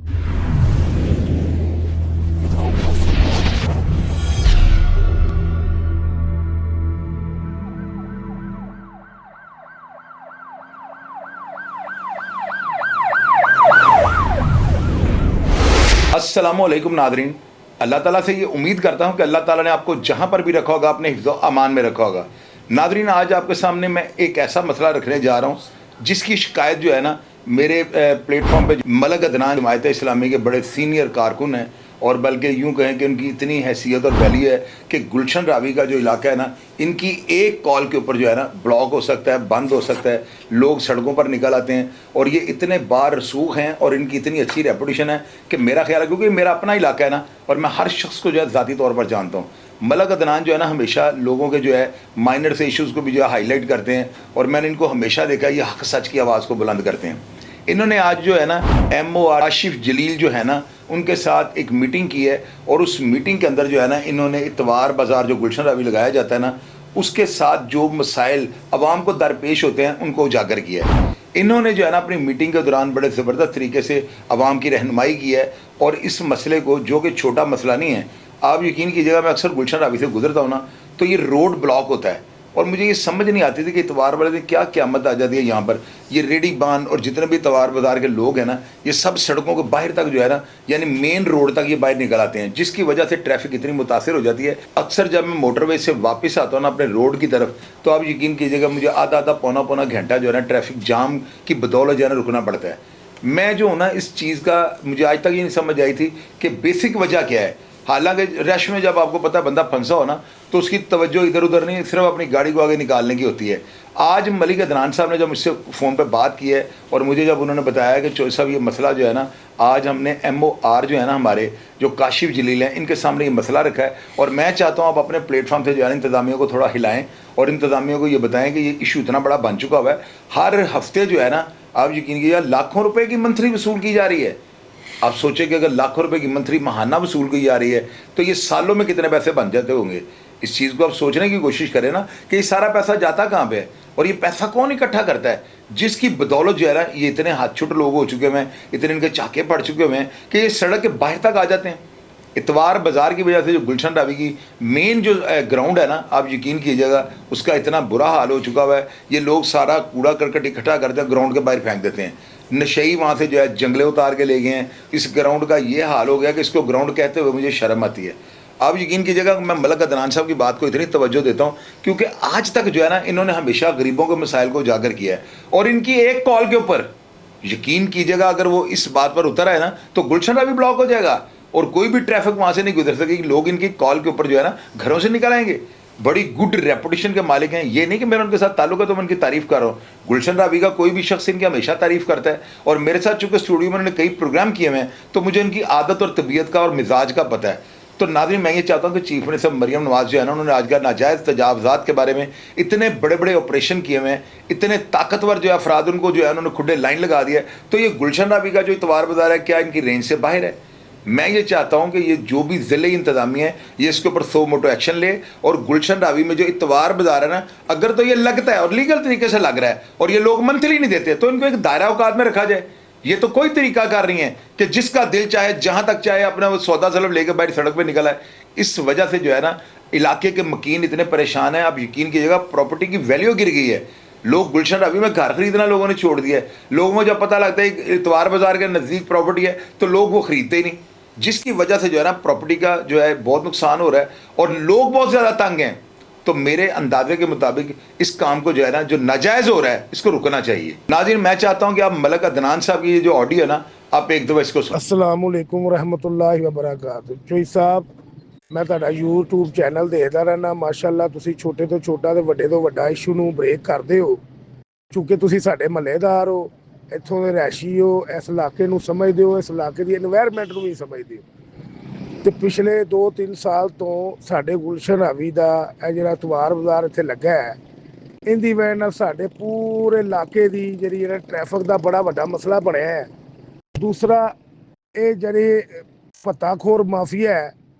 अस्सलामुअलैकुम नादरीन। अल्लाह ताला से ये उम्मीद करता हूँ कि अल्लाह ताला ने आपको जहाँ पर भी रखा होगा अपने हिफ्ज़ व अमान में रखा होगा। नादरीन, आज आपके सामने मैं एक ऐसा मसला रखने जा रहा हूँ जिसकी शिकायत जो है ना, मेरे प्लेटफॉर्म पे मलक अदनान जमायत इस्लामी के बड़े सीनियर कारकुन हैं, और बल्कि यूँ कहें कि उनकी इतनी हैसियत और वैल्यू है कि गुलशन रावी का जो इलाका है ना, इनकी एक कॉल के ऊपर जो है ना ब्लॉक हो सकता है, बंद हो सकता है, लोग सड़कों पर निकल आते हैं। और ये इतने बार रसूख हैं और इनकी इतनी अच्छी रेपुटेशन है कि मेरा ख्याल है, क्योंकि मेरा अपना इलाका है ना, और मैं हर शख्स को जो है ज़ाती तौर पर जानता हूँ। मलक अदनान जो है ना, हमेशा लोगों के जो है माइनर से इश्यूज़ को भी जो है हाईलाइट करते हैं, और मैंने इनको हमेशा देखा ये हक सच की आवाज़ को बुलंद करते हैं। इन्होंने आज जो है ना MO आशिफ जलील जो है ना, उनके साथ एक मीटिंग की है, और उस मीटिंग के अंदर जो है ना, इन्होंने इतवार बाज़ार जो गुलशन रावी लगाया जाता है ना, उसके साथ जो मसाइल अवाम को दरपेश होते हैं उनको उजागर किया है। इन्होंने जो है ना अपनी मीटिंग के दौरान बड़े ज़बरदस्त तरीके से अवाम की रहनुमाई की है, और इस मसले को, जो कि छोटा मसला नहीं है, आप यकीन कीजिएगा, मैं अक्सर गुलशन रावी से गुजरता हूँ ना, तो ये रोड ब्लॉक होता है, और मुझे ये समझ नहीं आती थी कि इतवार वाले दिन क्या क़यामत आ जाती है यहाँ पर। ये रेडी बान और जितने भी इतवार बाज़ार के लोग हैं ना, ये सब सड़कों के बाहर तक जो है ना, यानी मेन रोड तक ये बाहर निकल आते हैं, जिसकी वजह से ट्रैफिक इतनी मुतासिर हो जाती है। अक्सर जब मैं मोटरवे से वापस आता हूँ ना अपने रोड की तरफ, तो आप यकीन कीजिएगा मुझे आधा आधा पौना पौना घंटा जो है ना ट्रैफिक जाम की बदौलत जो है ना रुकना पड़ता है। मैं जो हूँ ना, इस चीज़ का मुझे आज तक ये नहीं समझ आई थी कि बेसिक वजह क्या है। हालांकि रश में जब आपको पता है बंदा फंसा हो ना, तो उसकी तवज्जो इधर उधर नहीं, सिर्फ अपनी गाड़ी को आगे निकालने की होती है। आज मलिक अदनान साहब ने जब मुझसे फ़ोन पे बात की है, और मुझे जब उन्होंने बताया कि चौधरी साहब ये मसला जो है ना, आज हमने MOR जो है ना, हमारे जो काशिफ जलील हैं, इनके सामने ये मसला रखा है, और मैं चाहता हूँ आप अपने प्लेटफॉर्म से जो है ना इंतज़ामिया को थोड़ा हिलाएँ, और इंतज़ामिया को ये बताएँ कि ये इशू इतना बड़ा बन चुका हुआ है। हर हफ्ते जो है ना, आप यकीन कीजिए, लाखों रुपये की मंथली वसूल की जा रही है। आप सोचें कि अगर लाखों रुपए की मंथली महाना वसूल की जा रही है, तो ये सालों में कितने पैसे बन जाते होंगे। इस चीज़ को आप सोचने की कोशिश करें ना कि ये सारा पैसा जाता कहाँ पे है, और ये पैसा कौन इकट्ठा करता है, जिसकी बदौलत जो है ना ये इतने हाथ छुट लोग हो चुके हैं, इतने इनके चाके पड़ चुके हुए हैं कि ये सड़क के बाहर तक आ जाते हैं। इतवार बाज़ार की वजह से जो गुलशन रावी की मेन जो ग्राउंड है ना, आप यकीन कीजिएगा, उसका इतना बुरा हाल हो चुका हुआ है। ये लोग सारा कूड़ा करकट इकट्ठा करते हैं, ग्राउंड के बाहर फेंक देते हैं। नशेई वहाँ से जो है जंगले उतार के ले गए हैं। इस ग्राउंड का ये हाल हो गया कि इसको ग्राउंड कहते हुए मुझे शर्म आती है। आप यकीन कीजिएगा, मैं मलक अदनान साहब की बात को इतनी तवज्जो देता हूँ क्योंकि आज तक जो है ना, इन्होंने हमेशा गरीबों के मसाइल को उजागर किया है, और इनकी एक कॉल के ऊपर यकीन कीजिएगा, अगर वो इस बात पर उतर आए ना, तो गुलशन रावी ब्लॉक हो जाएगा, और कोई भी ट्रैफिक वहाँ से नहीं गुजर सकेगी। लोग इनकी कॉल के ऊपर जो है ना घरों से निकल आएंगे। बड़ी गुड रेपुटेशन के मालिक हैं। ये नहीं कि मेरा उनके साथ ताल्लुक है तो मैं उनकी तारीफ़ कर रहा हूँ। गुलशन रावी का कोई भी शख्स इनकी हमेशा तारीफ़ करता है, और मेरे साथ चूँकि स्टूडियो में उन्होंने कई प्रोग्राम किए हुए हैं, तो मुझे उनकी आदत और तबीयत का और मिजाज का पता है। तो नाज़रीन, मैं ये चाहता हूँ कि चीफ मिनिस्टर मरियम नवाज़ जो है ना, उन्होंने आज का नाजायज़ तजावज़ात के बारे में इतने बड़े बड़े ऑपरेशन किए हुए हैं, इतने ताकतवर जो है अफराद, उनको जो है उन्होंने खुले लाइन लगा दिया है। तो ये गुलशन रावी का जो इतवार बाज़ार है, क्या इनकी रेंज से बाहर है? मैं ये चाहता हूँ कि ये जो भी ज़िले इंतज़ामिया है, ये इसके ऊपर सो मोटो एक्शन ले, और गुलशन रावी में जो इतवार बाज़ार है ना, अगर तो ये लगता है और लीगल तरीके से लग रहा है, और ये लोग मंथली नहीं देते, तो इनको एक दायरा औकात में रखा जाए। ये तो कोई तरीका कर रही है कि जिसका दिल चाहे जहाँ तक चाहे अपना वो सौदा सलब लेकर बाहर सड़क पर निकल आए। इस वजह से जो है ना, इलाके के मकीन इतने परेशान हैं। आप यकीन कीजिएगा, प्रॉपर्टी की वैल्यू गिर गई है। लोग गुलशन रावी में घर खरीदना लोगों ने छोड़ दिया है। लोगों को जब पता लगता है इतवार बाज़ार के नज़दीक प्रॉपर्टी है, तो लोग वो खरीदते ही नहीं, जिसकी वजह से जो है ना प्रॉपर्टी का जो है बहुत नुकसान हो रहा है, और लोग बहुत ज़्यादा तंग हैं। तो मेरे अंदाजे के मुताबिक इस काम को जो है ना, जो नाजायज़ हो रहा है, इसको रुकना चाहिए। नाज़रीन, मैं चाहता हूँ कि आप मलक अदनान साहब की ये जो ऑडियो है ना, आप एक दफ़ा इसको सुनो। अस्सलामु अलैकुम रहमतुल्लाहि व बरकातहू। चोई साहब, मैं ਤੁਹਾਡਾ YouTube ਚੈਨਲ ਦੇਖਦਾ ਰਹਿਣਾ। ਮਾਸ਼ਾਅੱਲਾ, ਤੁਸੀਂ ਛੋਟੇ ਤੋਂ ਛੋਟਾ ਤੇ ਵੱਡੇ ਤੋਂ ਵੱਡਾ ਇਸ਼ੂ ਨੂੰ ਬ੍ਰੇਕ ਕਰਦੇ ਹੋ, ਕਿਉਂਕਿ ਤੁਸੀਂ ਸਾਡੇ ਮਹੱਲੇਦਾਰ ਹੋ, ਇੱਥੋਂ ਦੇ ਰਹਿਸ਼ੀ ਹੋ, ਇਸ ਇਲਾਕੇ ਨੂੰ ਸਮਝਦੇ ਹੋ, ਇਸ ਇਲਾਕੇ ਦੀ এনवायरमेंट ਨੂੰ ਵੀ ਸਮਝਦੇ ਹੋ। ਤੇ ਪਿਛਲੇ 2-3 ਸਾਲ ਤੋਂ ਸਾਡੇ ਗੁਲਸ਼ਨ ਰਾਵੀ ਦਾ ਇਹ ਜਿਹੜਾ ਇਤਵਾਰ ਬਾਜ਼ਾਰ ਇੱਥੇ ਲੱਗਾ ਹੈ, ਇਹਦੀ ਵਜ੍ਹਾ ਨਾਲ ਸਾਡੇ ਪੂਰੇ ਇਲਾਕੇ ਦੀ ਜਿਹੜੀ ਟ੍ਰੈਫਿਕ ਦਾ ਬੜਾ ਵੱਡਾ ਮਸਲਾ ਬਣਿਆ ਹੈ। ਦੂਸਰਾ, ਇਹ ਜਿਹੜੇ ਭੱਤਾਖੋਰ ਮਾਫੀਆ ਹੈ,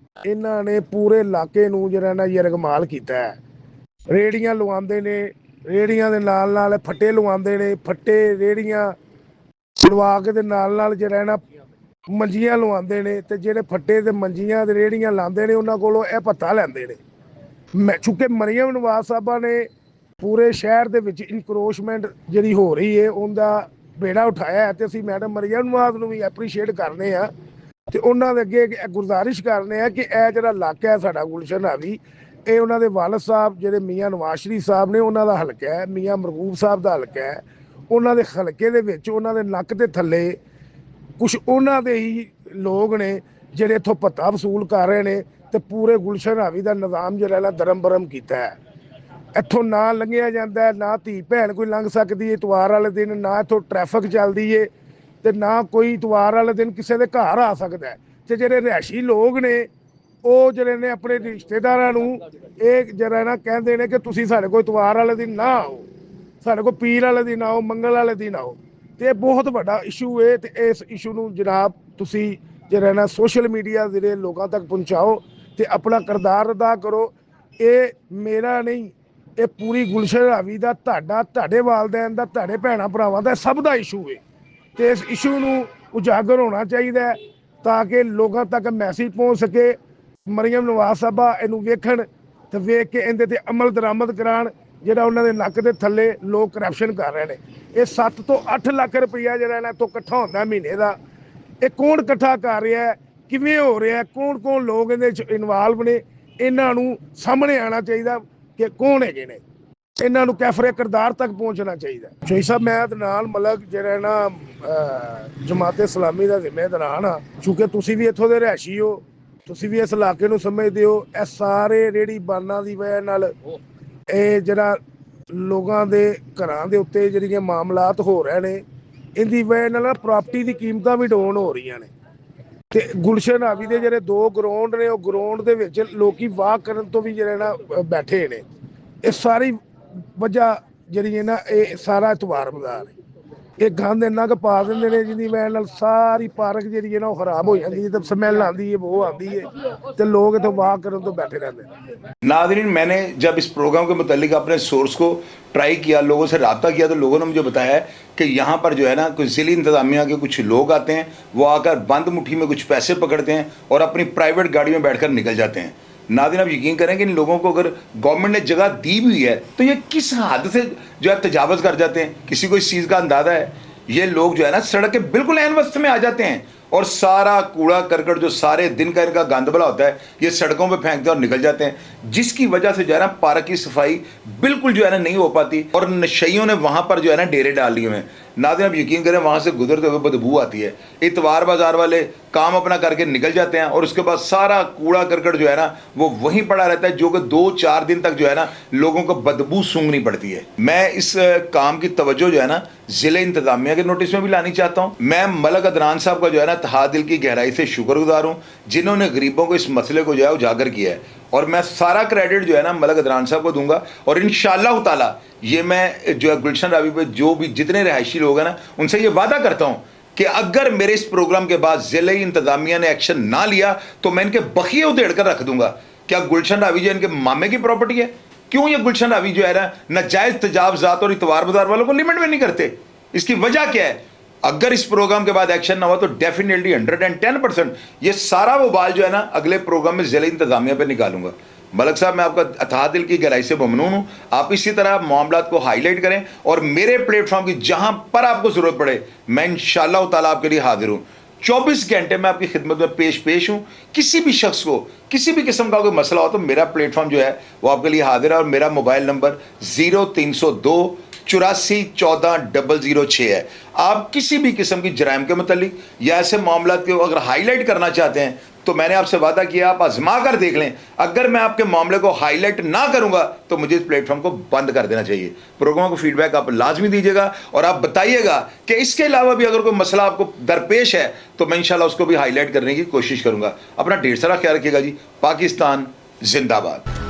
ਇਹਨਾਂ ਨੇ ਪੂਰੇ ਇਲਾਕੇ ਨੂੰ ਜਿਹੜਾ ਨਾ ਯਰਗਮਾਲ ਕੀਤਾ ਹੈ। ਰੇੜੀਆਂ ਲਵਾਉਂਦੇ ਨੇ, ਰੇੜੀਆਂ ਦੇ ਨਾਲ ਨਾਲ ਫੱਟੇ ਲਵਾਉਂਦੇ ਨੇ, ਫੱਟੇ ਰੇੜੀਆਂ ਲਵਾ ਕੇ ਦੇ ਨਾਲ ਨਾਲ ਜਿਹੜਾ ਨਾ ਮੰਜੀਆਂ ਲਵਾਉਂਦੇ ਨੇ ਤੇ ਜਿਹੜੇ ਫੱਟੇ ਤੇ ਮੰਜੀਆਂ ਤੇ ਰੇੜੀਆਂ ਲਾਉਂਦੇ ਨੇ ਉਹਨਾਂ ਕੋਲੋਂ ਇਹ ਭੱਤਾ ਲੈਂਦੇ ਨੇ। ਮੈਂ ਚੁੱਕੇ ਮਰੀਮ ਨਵਾਜ਼ ਸਾਹਿਬਾ ਨੇ ਪੂਰੇ ਸ਼ਹਿਰ ਦੇ ਵਿੱਚ ਇਨਕਰੋਚਮੈਂਟ ਜਿਹੜੀ ਹੋ ਰਹੀ ਹੈ ਉਹਦਾ ਬੇੜਾ ਉਠਾਇਆ ਤੇ ਅਸੀਂ ਮੈਡਮ ਮਰੀਮ ਨਵਾਜ਼ ਨੂੰ ਵੀ ਐਪਰੀਸ਼ੀਏਟ ਕਰਨੇ ਆ ਤੇ ਉਹਨਾਂ ਦੇ ਅੱਗੇ ਗੁਜ਼ਾਰਿਸ਼ ਕਰਨੇ ਆ ਕਿ ਇਹ ਜਿਹੜਾ ਇਲਾਕਾ ਹੈ ਸਾਡਾ ਗੁਲਸ਼ਨ ਹਾਵੀ, ਇਹ ਉਹਨਾਂ ਦੇ ਵਾਲਦ ਸਾਹਿਬ ਜਿਹੜੇ ਮੀਆਂ ਨਵਾਜ਼ ਸ਼ਰੀਫ ਸਾਹਿਬ ਨੇ ਉਹਨਾਂ ਦਾ ਹਲਕਾ ਹੈ, ਮੀਆਂ ਮਰਗੂਬ ਸਾਹਿਬ ਦਾ ਹਲਕਾ ਹੈ। ਉਹਨਾਂ ਦੇ ਹਲਕੇ ਦੇ ਵਿੱਚ ਉਹਨਾਂ ਦੇ ਨੱਕ ਦੇ ਥੱਲੇ ਕੁਛ ਉਹਨਾਂ ਦੇ ਹੀ ਲੋਕ ਨੇ ਜਿਹੜੇ ਇੱਥੋਂ ਭੱਤਾ ਵਸੂਲ ਕਰ ਰਹੇ ਨੇ ਤੇ ਪੂਰੇ ਗੁਲਸ਼ਨ ਹਾਵੀ ਦਾ ਨਿਜ਼ਾਮ ਜਿਹੜਾ ਨਾ ਦਰਮ ਬਰਮ ਕੀਤਾ ਹੈ। ਇੱਥੋਂ ਨਾ ਲੰਘਿਆ ਜਾਂਦਾ, ਨਾ ਧੀ ਭੈਣ ਕੋਈ ਲੰਘ ਸਕਦੀ ਹੈ ਇਤਵਾਰ ਵਾਲੇ ਦਿਨ, ਨਾ ਇੱਥੋਂ ਟ੍ਰੈਫਿਕ ਚੱਲਦੀ ਏ ਤੇ ਨਾ ਕੋਈ ਇਤਵਾਰ ਵਾਲੇ ਦਿਨ ਕਿਸੇ ਦੇ ਘਰ ਆ ਸਕਦਾ ਹੈ। ਤੇ ਜਿਹੜੇ ਰਿਹਾਇਸ਼ੀ ਲੋਕ ਨੇ ਉਹ ਜਿਹੜੇ ਨੇ ਆਪਣੇ ਰਿਸ਼ਤੇਦਾਰਾਂ ਨੂੰ ਇਹ ਜਿਹੜਾ ਨਾ ਕਹਿੰਦੇ ਨੇ ਕਿ ਤੁਸੀਂ ਸਾਡੇ ਕੋਲ ਇਤਵਾਰ ਵਾਲੇ ਦਿਨ ਨਾ ਆਓ, ਸਾਡੇ ਕੋਲ ਪੀਰ ਵਾਲੇ ਦਿਨ ਆਓ, ਮੰਗਲ ਵਾਲੇ ਦਿਨ ਆਓ। ਤੇ ਇਹ ਬਹੁਤ ਵੱਡਾ ਇਸ਼ੂ ਹੈ ਤੇ ਇਸ ਇਸ਼ੂ ਨੂੰ ਜਨਾਬ ਤੁਸੀਂ ਜਿਹੜਾ ਨਾ ਸੋਸ਼ਲ ਮੀਡੀਆ ਜਿਹੜੇ ਲੋਕਾਂ ਤੱਕ ਪਹੁੰਚਾਓ ਤੇ ਆਪਣਾ ਕਿਰਦਾਰ ਅਦਾ ਕਰੋ। ਇਹ ਮੇਰਾ ਨਹੀਂ, ਇਹ ਪੂਰੀ ਗੁਲਸ਼ਨ ਹਾਵੀ ਦਾ, ਤੁਹਾਡੇ ਵਾਲਦੈਨ ਦਾ, ਤੁਹਾਡੇ ਭੈਣਾਂ ਭਰਾਵਾਂ ਦਾ, ਸਭ ਦਾ ਇਸ਼ੂ ਹੈ ਤੇ ਇਸ ਇਸ਼ੂ ਨੂੰ ਉਜਾਗਰ ਹੋਣਾ ਚਾਹੀਦਾ ਤਾਂ ਕਿ ਲੋਕਾਂ ਤੱਕ ਮੈਸੇਜ ਪਹੁੰਚ ਸਕੇ। ਮਰੀਮ ਨਵਾਜ਼ ਸਾਹਿਬਾ ਇਹਨੂੰ ਵੇਖਣ ਤੇ ਵੇਖ ਕੇ ਇਹਦੇ ਤੇ ਅਮਲ ਦਰਾਮਦ ਕਰਾਉਣ। ਜਿਹੜਾ ਉਹਨਾਂ ਦੇ ਨੱਕ ਦੇ ਥੱਲੇ ਲੋਕ ਕਰਪਸ਼ਨ ਕਰ ਰਹੇ ਨੇ, ਇਹ 7 ਤੋਂ 8 ਲੱਖ ਰੁਪਈਆ ਜਿਹੜਾ ਇਹਨਾਂ ਤੋਂ ਇਕੱਠਾ ਹੁੰਦਾ ਮਹੀਨੇ ਦਾ, ਇਹ ਕੌਣ ਇਕੱਠਾ ਕਰ ਰਿਹਾ, ਕਿਵੇਂ ਹੋ ਰਿਹਾ, ਕੌਣ ਕੌਣ ਲੋਕ ਇਹਦੇ ਵਿੱਚ ਇਨਵਾਲਵ ਨੇ, ਇਹਨਾਂ ਨੂੰ ਸਾਹਮਣੇ ਆਉਣਾ ਚਾਹੀਦਾ ਕਿ ਕੌਣ ਹੈਗੇ ਨੇ, ਇਹਨਾਂ ਨੂੰ ਕੈਫਰੇ ਕਿਰਦਾਰ ਤੱਕ ਪਹੁੰਚਣਾ ਚਾਹੀਦਾ। ਚੋਈ ਸਾਹਿਬ ਮੈਂ ਤੇ ਨਾਲ ਮਲਕ ਜਿਹੜਾ ਨਾ ਜਮਾਤ ਇਸਲਾਮੀ ਦਾ ਜ਼ਿੰਮੇਦਾਰ ਹਾਂ, ਕਿਉਂਕਿ ਤੁਸੀਂ ਵੀ ਇੱਥੋਂ ਦੇ ਰਿਹਾਇਸ਼ੀ ਹੋ, ਤੁਸੀਂ ਵੀ ਇਸ ਇਲਾਕੇ ਨੂੰ ਸਮਝਦੇ ਹੋ। ਇਹ ਸਾਰੇ ਰੇਹੜੀ ਬਾਨਾਂ ਦੀ ਵਜ੍ਹਾ ਨਾਲ ਇਹ ਜਿਹੜਾ ਲੋਕਾਂ ਦੇ ਘਰਾਂ ਦੇ ਉੱਤੇ ਜਿਹੜੀਆਂ ਮਾਮਲਾਤ ਹੋ ਰਹੇ ਨੇ, ਇਹਦੀ ਵਜ੍ਹਾ ਨਾਲ ਪ੍ਰਾਪਰਟੀ ਦੀ ਕੀਮਤਾਂ ਵੀ ਡਾਊਨ ਹੋ ਰਹੀਆਂ ਨੇ। ਤੇ ਗੁਲਸ਼ਨ ਹਾਵੀ ਦੇ ਜਿਹੜੇ 2 ਗਰਾਊਂਡ ਨੇ, ਉਹ ਗਰਾਊਂਡ ਦੇ ਵਿੱਚ ਲੋਕੀ ਵਾਕ ਕਰਨ ਤੋਂ ਵੀ ਜਿਹੜੇ ਨਾ ਬੈਠੇ ਨੇ। ਇਹ ਸਾਰੀ ਵਜ੍ਹਾ ਜਿਹੜੀ ਹੈ ਨਾ, ਇਹ ਸਾਰਾ ਇਤਵਾਰ ਬਾਜ਼ਾਰ ਹੈ। ਇਹ ਗੰਦ ਇੰਨਾ ਕੁ ਪਾ ਦਿੰਦੇ ਨੇ ਜਿਹਦੀ ਵਜ੍ਹਾ ਨਾਲ ਸਾਰੀ ਪਾਰਕ ਜਿਹੜੀ ਹੈ ਨਾ ਉਹ ਖਰਾਬ ਹੋ ਜਾਂਦੀ ਹੈ ਤੇ ਸਮੈਲ ਆਉਂਦੀ ਹੈ, ਬੋ आती है ਤੇ ਲੋਕ ਇੱਥੇ ਵਾਕ ਕਰਨ ਤੋਂ बैठे रहते हैं। नादरीन, मैंने जब इस प्रोग्राम के मुतालिक अपने सोर्स को ट्राई किया, लोगों से रब्ता किया, तो लोगों ने मुझे बताया कि यहाँ पर जो है ना कुछ ज़िली इंतज़ामिया के कुछ लोग आते हैं, वो आकर बंद मुट्ठी में कुछ पैसे पकड़ते हैं और अपनी प्राइवेट गाड़ी में बैठकर निकल जाते हैं। नादरीन, आप यकीन करें कि इन लोगों को अगर गवर्नमेंट ने जगह दी भी है तो ये किस हद से जो है तजावज़ कर जाते हैं, किसी को इस चीज़ का अंदाज़ा है? ये लोग जो है ना सड़क के बिल्कुल ऐन वस्त में आ जाते हैं और सारा कूड़ा करकट जो सारे दिन का इनका गंद भला होता है ये सड़कों पे फेंकते हैं और निकल जाते हैं, जिसकी वजह से जो है ना पार्क की सफाई बिल्कुल जो है ना नहीं हो पाती और नशइयों ने वहाँ पर जो है ना डेरे डाल लिए हुए हैं। नाज़रीन, आप यकीन करें वहाँ से गुजरते हुए बदबू आती है। इतवार बाजार वाले काम अपना करके निकल जाते हैं और उसके बाद सारा कूड़ा करकट जो है ना वो वहीं पड़ा रहता है, जो कि 2-4 दिन तक जो है ना लोगों को बदबू सूंघनी पड़ती है। मैं इस काम की तवज्जो जो है ना ज़िले इंतज़ामिया के नोटिस में भी लानी चाहता हूँ। मैं मलक अदनान साहब का जो है ना तहा दिल की गहराई से शुक्रगुजार हूँ, जिन्होंने गरीबों को इस मसले को जो है उजागर किया है और मैं सारा क्रेडिट जो है ना मलक अदनान साहब को दूंगा। और इंशाअल्लाह ताला ये मैं जो है गुलशन हावी पे जो भी जितने रिहायशी लोग हैं ना उनसे ये वादा करता हूँ कि अगर मेरे इस प्रोग्राम के बाद ज़िले इंतज़ामिया ने एक्शन ना लिया तो मैं इनके बखिए उधेड़ कर रख दूंगा। क्या गुलशन हावी जो इनके मामे की प्रॉपर्टी है? क्यों ये गुलशन हावी जो है ना नाजायज़ तजावज़ात और इतवार बाजार वालों को लिमिट में नहीं करते? इसकी वजह क्या है? अगर इस प्रोग्राम के बाद एक्शन ना हुआ तो डेफिनेटली 110% ये सारा वो बाल जो है ना अगले प्रोग्राम में ज़िले इंतज़ामिया पे निकालूंगा। मलक साहब, मैं आपका अथाह दिल की गहराई से ममनून हूँ। आप इसी तरह मामलात को हाईलाइट करें और मेरे प्लेटफॉर्म की जहाँ पर आपको ज़रूरत पड़े मैं इंशाअल्लाह ताला आपके लिए हाजिर हूँ। 24 घंटे में आपकी खिदमत में पेश हूँ। किसी भी शख्स को किसी भी किस्म का कोई मसला हो तो मेरा प्लेटफॉर्म जो है वो आपके लिए हाजिर है और मेरा मोबाइल नंबर 0302 84 14 006 है। आप किसी भी किस्म की जराइम के मुतालिक या ऐसे मामला को अगर हाईलाइट करना चाहते हैं तो मैंने आपसे वादा किया आप आजमा कर देख लें। अगर मैं आपके मामले को हाईलाइट ना करूंगा तो मुझे इस प्लेटफॉर्म को बंद कर देना चाहिए। प्रोग्राम को फीडबैक आप लाजमी दीजिएगा और आप बताइएगा कि इसके अलावा भी अगर कोई मसला आपको दरपेश है तो मैं इंशाल्लाह उसको भी हाईलाइट करने की कोशिश करूंगा। अपना ढेर सारा ख्याल रखिएगा जी। पाकिस्तान जिंदाबाद।